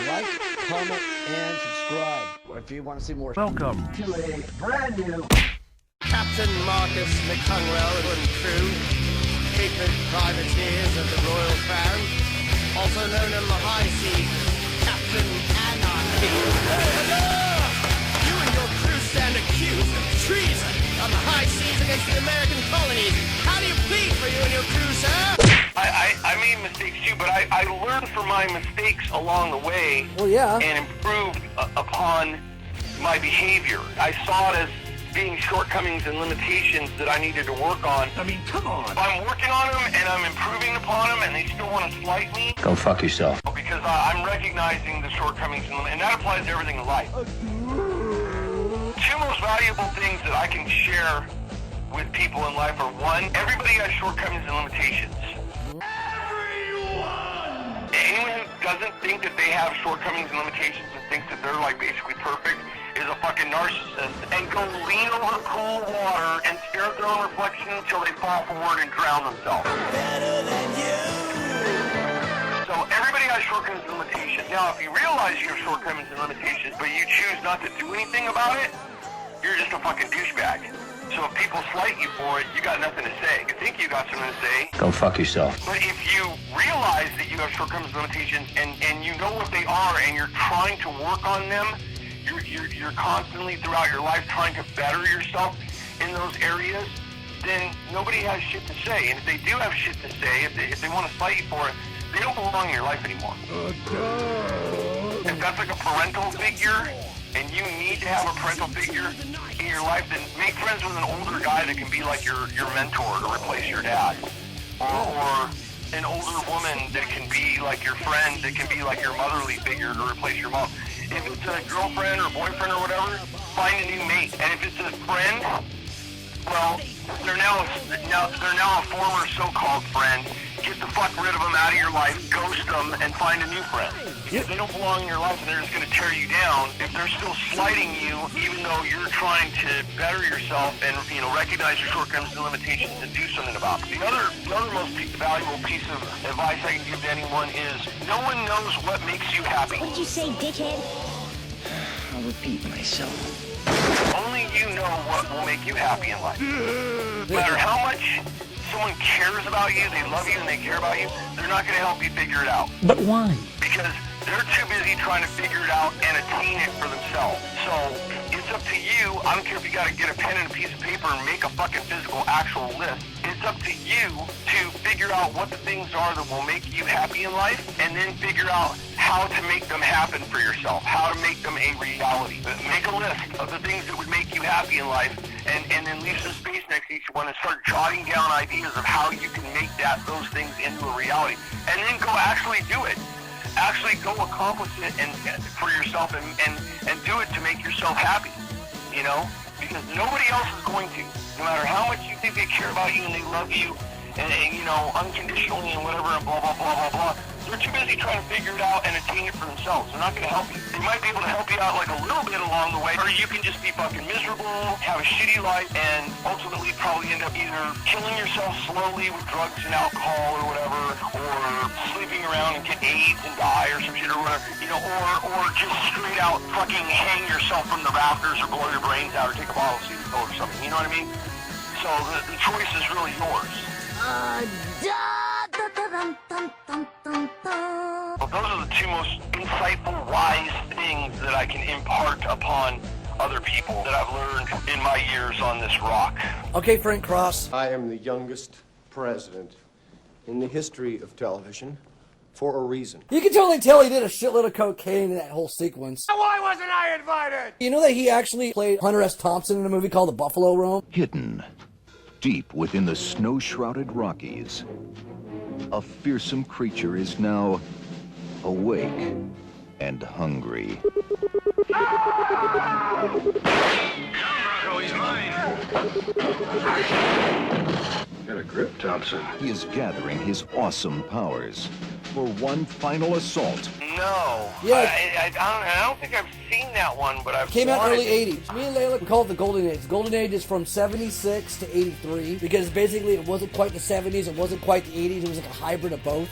like, comment, and subscribe. If you want to see more. Welcome to a brand new Captain Marcus McCunwell and crew, frequent privateers of the Royal Crown, also known on the high seas as Captain Anarchy. You and your crew stand accused of treason on the high seas against the American colonies. How do you plead for you and your crew, sir? I made mistakes too, but I learned from my mistakes along the way. Well, yeah. And improved upon my behavior. I saw it as being shortcomings and limitations that I needed to work on. I mean, come on. If I'm working on them and I'm improving upon them and they still want to slight me, go fuck yourself. Because I'm recognizing the shortcomings and that applies to everything in life. Two most valuable things that I can share with people in life are, one, everybody has shortcomings and limitations. Anyone who doesn't think that they have shortcomings and limitations and thinks that they're like basically perfect is a fucking narcissist. And go lean over cool water and stare at their own reflection until they fall forward and drown themselves. Better than you. So everybody has shortcomings and limitations. Now, if you realize you have shortcomings and limitations, but you choose not to do anything about it, you're just a fucking douchebag. So if people slight you for it, you got nothing to say. You think you got something to say. Go fuck yourself. But if you realize that you have shortcomings and limitations and you know what they are and you're trying to work on them, you're constantly throughout your life trying to better yourself in those areas, then nobody has shit to say. And if they do have shit to say, if they want to slight you for it, they don't belong in your life anymore. If that's like a parental figure, and you need to have a parental figure in your life, then make friends with an older guy that can be like your mentor to replace your dad. Or an older woman that can be like your friend, that can be like your motherly figure to replace your mom. If it's a girlfriend or boyfriend or whatever, find a new mate. And if it's a friend, well, they're now a former so-called friend. Get the fuck rid of them out of your life, ghost them, and find a new friend. If they don't belong in your life and they're just going to tear you down, if they're still slighting you, even though you're trying to better yourself and recognize your shortcomings and limitations and do something about it. The other most valuable piece of advice I can give to anyone is no one knows what makes you happy. What did you say, dickhead? I'll repeat myself. Only you know what will make you happy in life. No matter how much someone cares about you, they love you, and they care about you, they're not going to help you figure it out. But why? Because they're too busy trying to figure it out and attain it for themselves. So it's up to you. I don't care if you got to get a pen and a piece of paper and make a fucking physical, actual list. It's up to you to figure out what the things are that will make you happy in life, and then figure out how to make them happen for yourself, how to make them a reality. Make a list of the things that would make you happy in life, and then leave some space next to each one and start jotting down ideas of how you can make those things into a reality. And then go actually do it. Actually go accomplish it and for yourself and do it to make yourself happy, because nobody else is going to. No matter how much you think they care about you and they love you and unconditionally and whatever and blah, blah, blah, blah, blah, they're too busy trying to figure it out and attain it for themselves. They're not going to help you. They might be able to help you out like a little bit along the way, or you can just be fucking miserable, have a shitty life, and ultimately probably end up either killing yourself slowly with drugs and alcohol or whatever, or sleeping around and get AIDS and die or some shit or whatever, or just straight out fucking hang yourself from the rafters or blow your brains out or take a bottle of C4 or something. You know what I mean? So the choice is really yours. Well, those are the two most insightful, wise things that I can impart upon other people that I've learned in my years on this rock. Okay, Frank Cross. I am the youngest president in the history of television for a reason. You can totally tell he did a shitload of cocaine in that whole sequence. Why wasn't I invited? You know that he actually played Hunter S. Thompson in a movie called The Buffalo Roam? hidden deep within the snow-shrouded Rockies, a fearsome creature is now awake and hungry. Bronco, he's mine. Got a grip, Thompson. He is gathering his awesome powers for one final assault. No. Yeah. I don't think I've seen that one, but I've Came out wanted early to. 80s. Me and Layla, we call it the Golden Age. The Golden Age is from 76 to 83 because basically it wasn't quite the 70s, it wasn't quite the 80s, it was like a hybrid of both.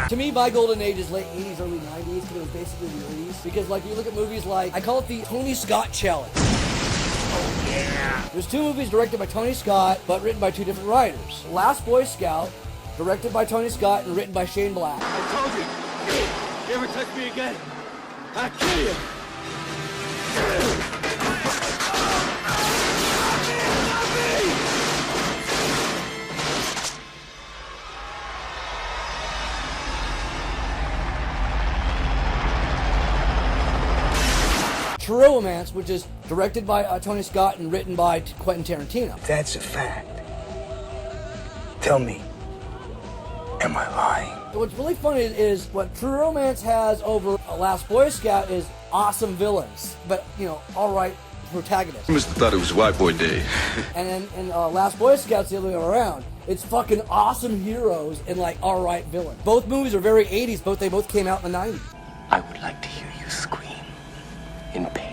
To me, my golden age is late 80s, early 90s, because it was basically the 80s. Because, like, you look at movies like, I call it the Tony Scott Challenge. There's 2 movies directed by Tony Scott, but written by 2 different writers. Last Boy Scout, directed by Tony Scott and written by Shane Black. I told you, you ever touch me again, I'll kill you. True Romance, which is directed by Tony Scott and written by Quentin Tarantino. That's a fact. Tell me, am I lying? What's really funny is what True Romance has over Last Boy Scout is awesome villains, but, you know, alright protagonists. Must have thought it was White Boy Day. And then in Last Boy Scout's the other way around. It's fucking awesome heroes and, like, alright villains. Both movies are very 80s, they both came out in the 90s. I would like to hear you scream in pain.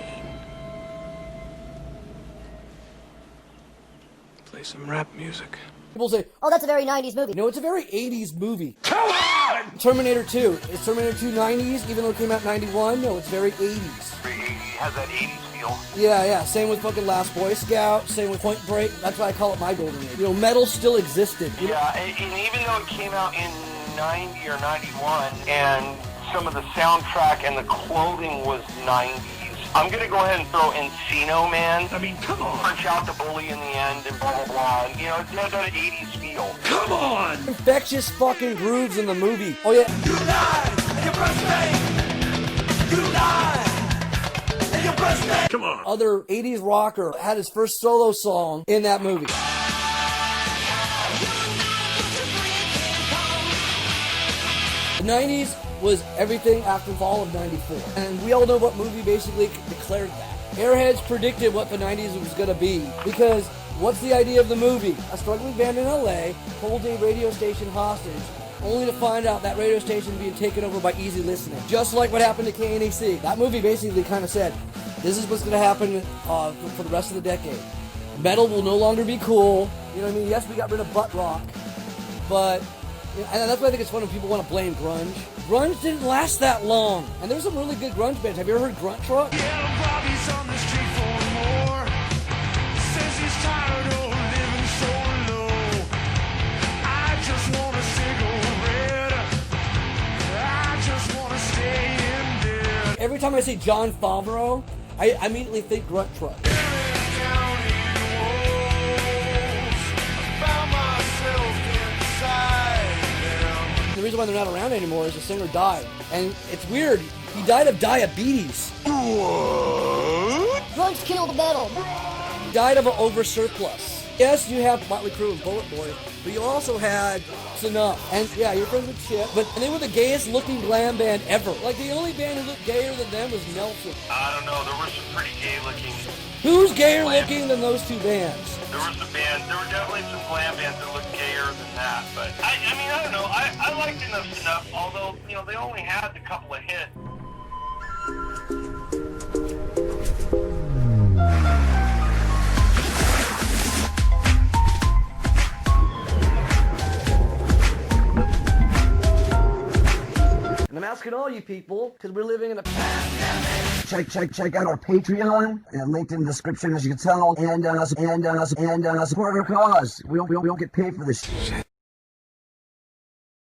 Play some rap music. People say, Oh, that's a very 90s movie. no, it's a very 80s movie. Come on! Terminator 2. Is Terminator 2 90s, even though it came out in 91? No, it's very 80s. It has that 80s feel. Yeah. Same with fucking Last Boy Scout. Same with Point Break. That's why I call it my golden age. You know, metal still existed. You know? Yeah, and even though it came out in 90 or 91, and some of the soundtrack and the clothing was 90s, I'm gonna go ahead and throw Encino Man. I mean, come on. Punch out the bully in the end and blah, blah, blah. And, you know, it has that 80s feel. Come on! Infectious fucking grooves in the movie. Oh, yeah. You lie, and you brush me. You lie, and you brush me. Come on. Other 80s rocker had his first solo song in that movie. The 90s was everything after the fall of 94. And we all know what movie basically declared that. Airheads predicted what the 90s was going to be. Because what's the idea of the movie? A struggling band in LA holds a radio station hostage, only to find out that radio station being taken over by easy listening. Just like what happened to KNAC. That movie basically kind of said, this is what's going to happen for the rest of the decade. Metal will no longer be cool. You know what I mean? Yes, we got rid of butt rock. But, and that's why I think it's fun when people want to blame grunge. Grunge didn't last that long. And there's some really good grunge bands. Have you ever heard Grunt Truck? Yeah, Bobby's on the street for more. Says he's tired of living so low. I just want a cigarette. I just want to stay in bed. Every time I say John Favreau, I immediately think Grunt Truck. Down in walls, found myself inside them. The reason why they're not around anymore is the singer died. And it's weird. He died of diabetes. Drugs kill the metal. He died of an oversurplus. Yes, you have Motley Crue and Bullet Boy, but you also had Snuff. And yeah, you're friends with Chip, but they were the gayest looking glam band ever. Like the only band who looked gayer than them was Nelson. I don't know, there were some pretty gay looking. Who's gayer looking than those two bands? There were some bands, there were definitely some glam bands that looked gayer than that. But I mean, I don't know, I liked Enough Snuff, although, you know, they only had a couple of hits. And I'm asking all you people, because we're living in a Check out our Patreon, and linked in the description, as you can tell, and support our cause. We don't get paid for this shit.